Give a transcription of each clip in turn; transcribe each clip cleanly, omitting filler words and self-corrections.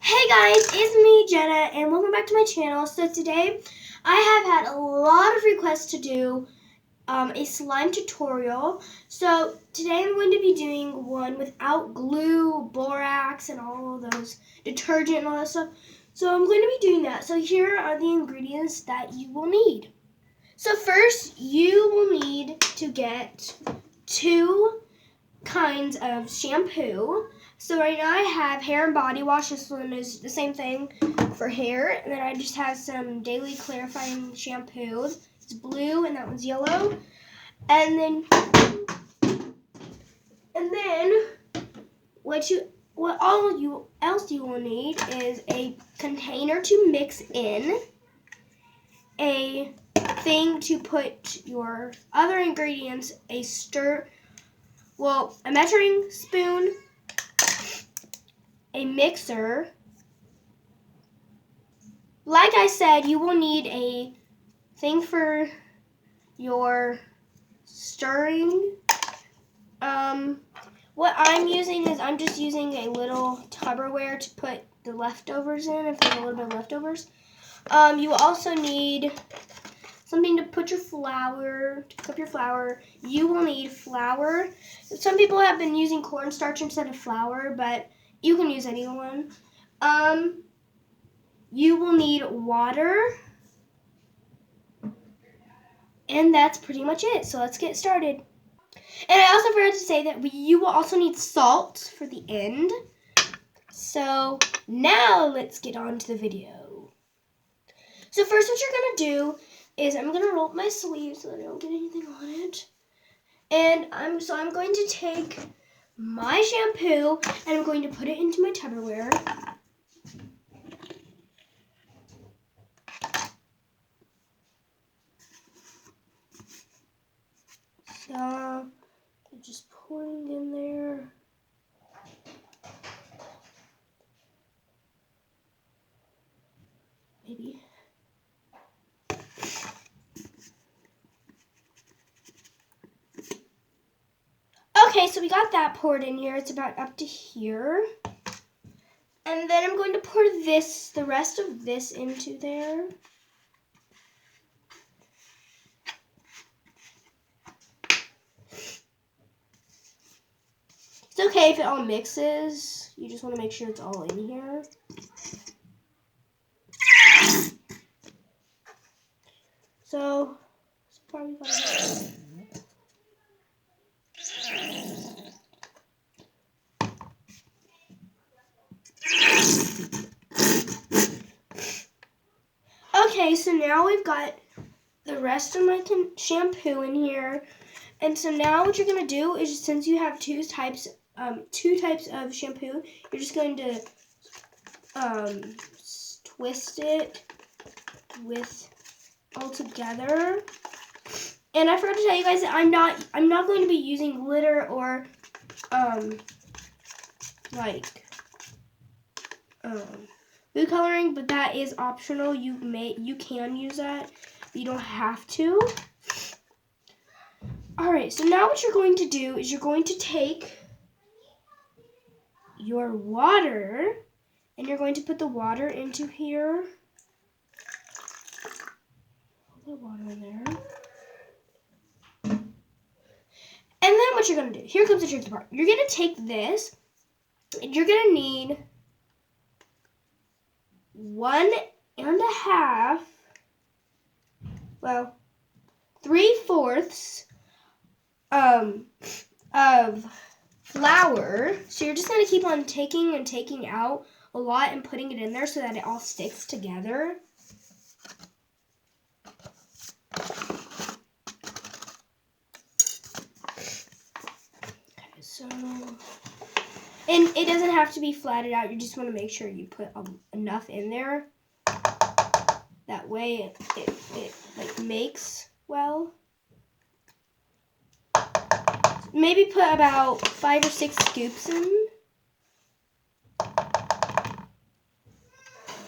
Hey guys, it's me, Jenna, and welcome back to my channel. So today, I have had a lot of requests to do a slime tutorial. So today I'm going to be doing one without glue, borax, and all of those detergent and all that stuff. So I'm going to be doing that. So here are the ingredients that you will need. So first, you will need to get 2 kinds of shampoo. So right now I have hair and body wash. This one is the same thing for hair. And then I just have some daily clarifying shampoo. It's blue and that one's yellow. And then what else you will need is a container to mix in, a thing to put your other ingredients, a measuring spoon, a mixer. Like I said, you will need a thing for your stirring. What I'm using is I'm just using a little Tupperware to put the leftovers in, if there's a little bit of leftovers. You will also need something to put your flour, to cook up your flour. You will need flour. Some people have been using cornstarch instead of flour, but you can use anyone. You will need water. And that's pretty much it. So let's get started. And I also forgot to say that you will also need salt for the end. So now let's get on to the video. So first what you're going to do is I'm going to roll up my sleeve so that I don't get anything on it. And I'm going to take my shampoo and I'm going to put it into my Tupperware. So just pouring in there. Maybe. Okay, so we got that poured in here. It's about up to here. And then I'm going to pour the rest of this into there. It's okay if it all mixes. You just want to make sure it's all in here. So far we got it. Okay, so now we've got the rest of my shampoo in here. And so now what you're going to do is, since you have two types of shampoo, you're just going to twist it all together. And I forgot to tell you guys that I'm not going to be using glitter or food coloring, but that is optional. You can use that, but you don't have to. Alright, so now what you're going to do is you're going to take your water and you're going to put the water into here. Put the water in there. And then what you're going to do, here comes the tricky part. You're going to take this and you're going to need 3/4 of flour. So you're just going to keep on taking and taking out a lot and putting it in there so that it all sticks together. Okay, so, and it doesn't have to be flattened out. You just want to make sure you put enough in there. That way it like makes well. Maybe put about 5 or 6 scoops in.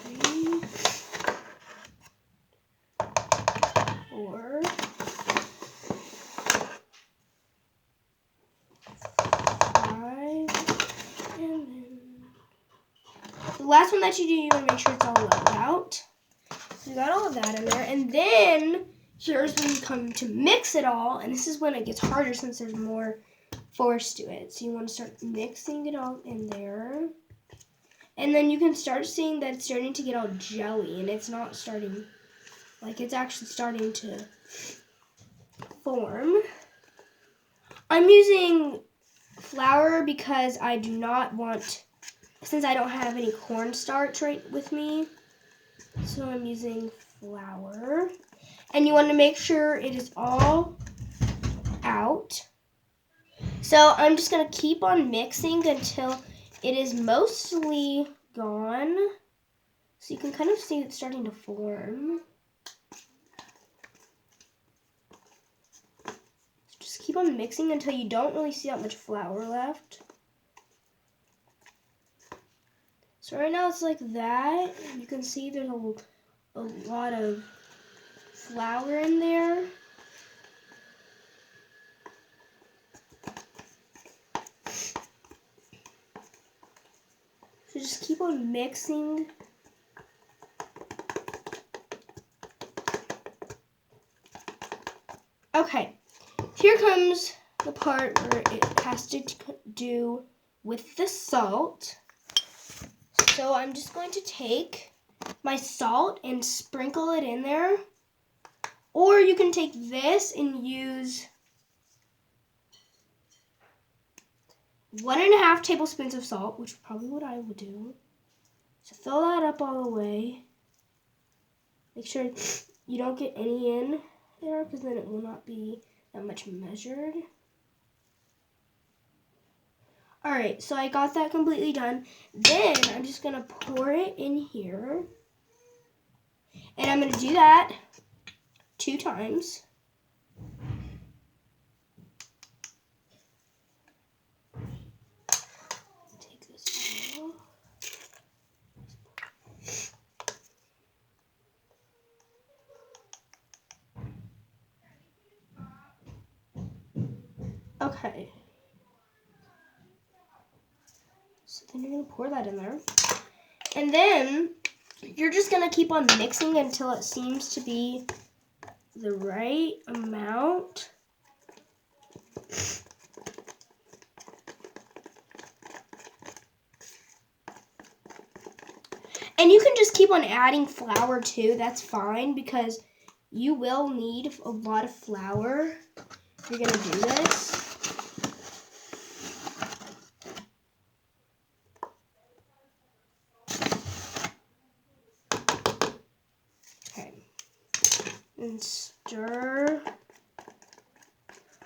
3, 4, 5, and then The last one that you want to make sure it's all leveled out. So you got all of that in there. And then here's when you come to mix it all. And this is when it gets harder since there's more force to it. So you want to start mixing it all in there. And then you can start seeing that it's starting to get all jelly. And it's not starting, like it's actually starting to form. I'm using flour because I do not want, since I don't have any cornstarch right with me. So I'm using flour. And you want to make sure it is all out. So I'm just going to keep on mixing until it is mostly gone. So you can kind of see it's starting to form. Just keep on mixing until you don't really see that much flour left. So right now it's like that. You can see there's a lot of flour in there. So just keep on mixing. Okay, here comes the part where it has to do with the salt. So I'm just going to take my salt and sprinkle it in there. Or you can take this and use 1.5 tablespoons of salt, which is probably what I would do. So fill that up all the way. Make sure you don't get any in there because then it will not be that much measured. Alright, so I got that completely done. Then I'm just going to pour it in here. And I'm going to do that 2 times. Take this out. Okay. So then you're going to pour that in there. And then you're just going to keep on mixing until it seems to be the right amount. And you can just keep on adding flour too. That's fine because you will need a lot of flour if you're going to do this. And stir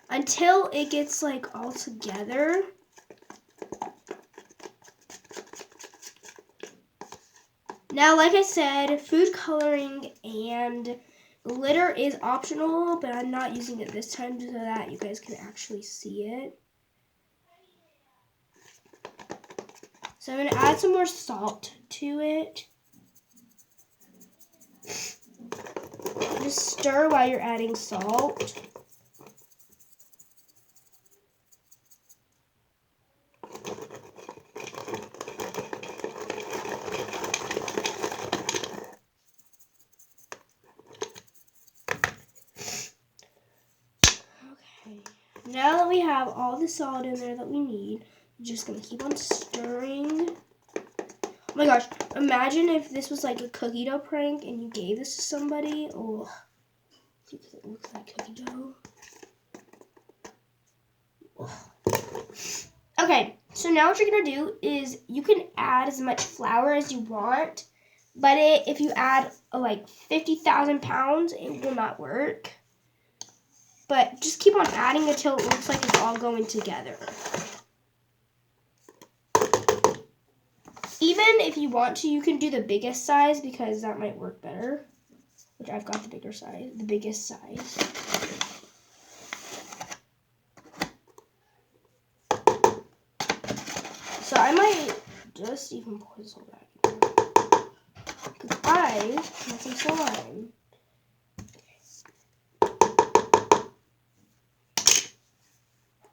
until it gets like all together. Now, like I said, food coloring and glitter is optional, but I'm not using it this time so that you guys can actually see it. So I'm going to add some more salt to it. Just stir while you're adding salt. Okay, now that we have all the salt in there that we need, we're just going to keep on stirring. Oh my gosh, imagine if this was like a cookie dough prank and you gave this to somebody. Oh, because it looks like cookie dough. Oh. Okay, so now what you're going to do is you can add as much flour as you want, but if you add like 50,000 pounds, it will not work. But just keep on adding until it looks like it's all going together. Even if you want to, you can do the biggest size because that might work better. Which I've got the bigger size, the biggest size. So I might just even pour this whole bag in there. Because I want some slime.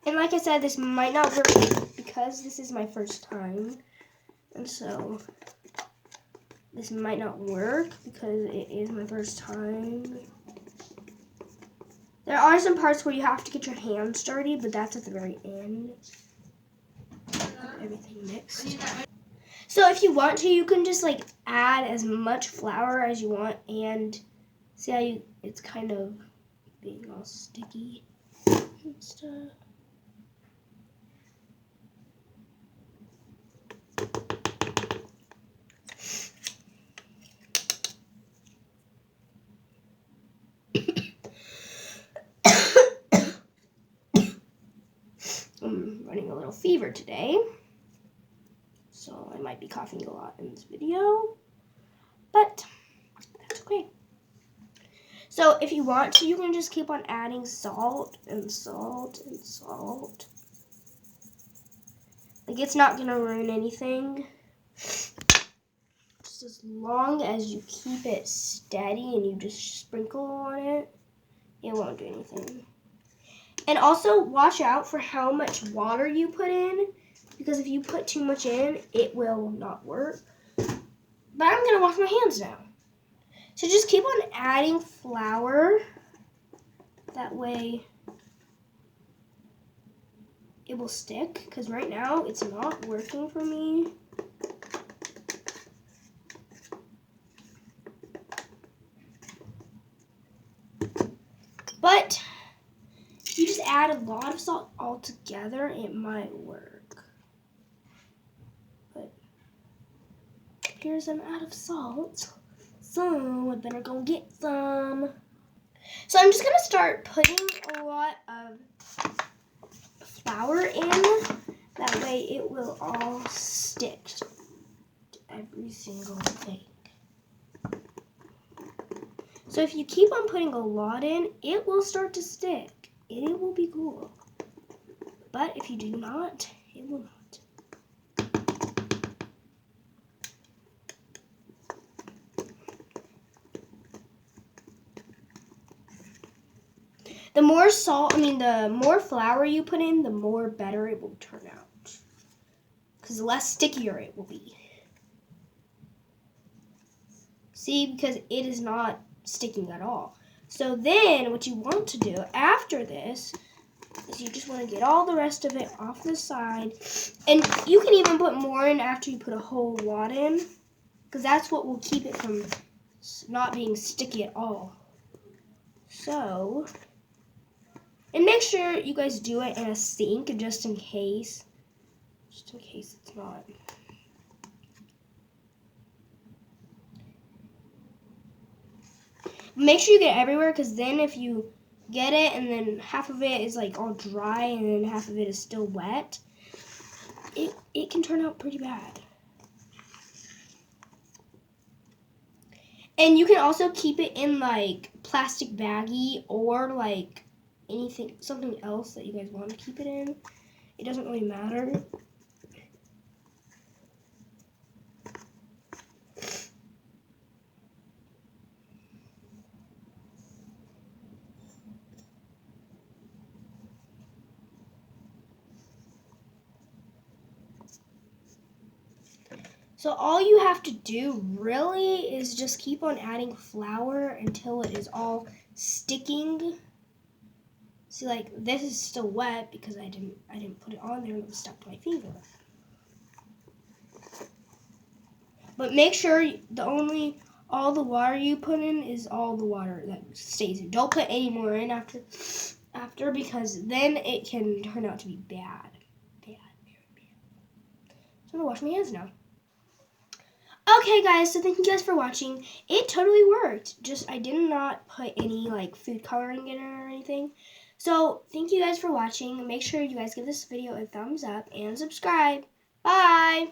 And like I said, this might not work because this is my first time. And so this might not work because it is my first time. There are some parts where you have to get your hands dirty, but that's at the very end. Everything mixed. So if you want to, you can just like add as much flour as you want, and see how it's kind of being all sticky and stuff. I'm running a little fever today, so I might be coughing a lot in this video, but that's okay. So if you want to, you can just keep on adding salt and salt and salt. Like, it's not gonna ruin anything. Just as long as you keep it steady and you just sprinkle on it, it won't do anything. And also watch out for how much water you put in, because if you put too much in, it will not work. But I'm gonna wash my hands now. So just keep on adding flour. That way it will stick, because right now it's not working for me. But if you just add a lot of salt all together, it might work. But here's I'm out of salt, so I better go get some. So I'm just gonna start putting a lot of flour in. That way it will all stick to every single thing. So if you keep on putting a lot in, it will start to stick. It will be cool. But if you do not, it will not. The more the more flour you put in, the more better it will turn out. Because the less stickier it will be. See, because it is not sticking at all. So then what you want to do after this is you just want to get all the rest of it off the side. And you can even put more in after you put a whole lot in, because that's what will keep it from not being sticky at all. So, and make sure you guys do it in a sink just in case it's not. Make sure you get it everywhere, because then if you get it and then half of it is like all dry and then half of it is still wet, it can turn out pretty bad. And you can also keep it in like plastic baggie or like something else that you guys want to keep it in. It doesn't really matter. So all you have to do really is just keep on adding flour until it is all sticking. See, like, this is still wet because I didn't put it on there and it was stuck to my finger. But make sure all the water you put in is all the water that stays in. Don't put any more in after, because then it can turn out to be bad. Very bad. So I'm gonna wash my hands now. Okay guys, so thank you guys for watching. It totally worked. Just I did not put any like food coloring in it or anything. So thank you guys for watching. Make sure you guys give this video a thumbs up and subscribe. Bye!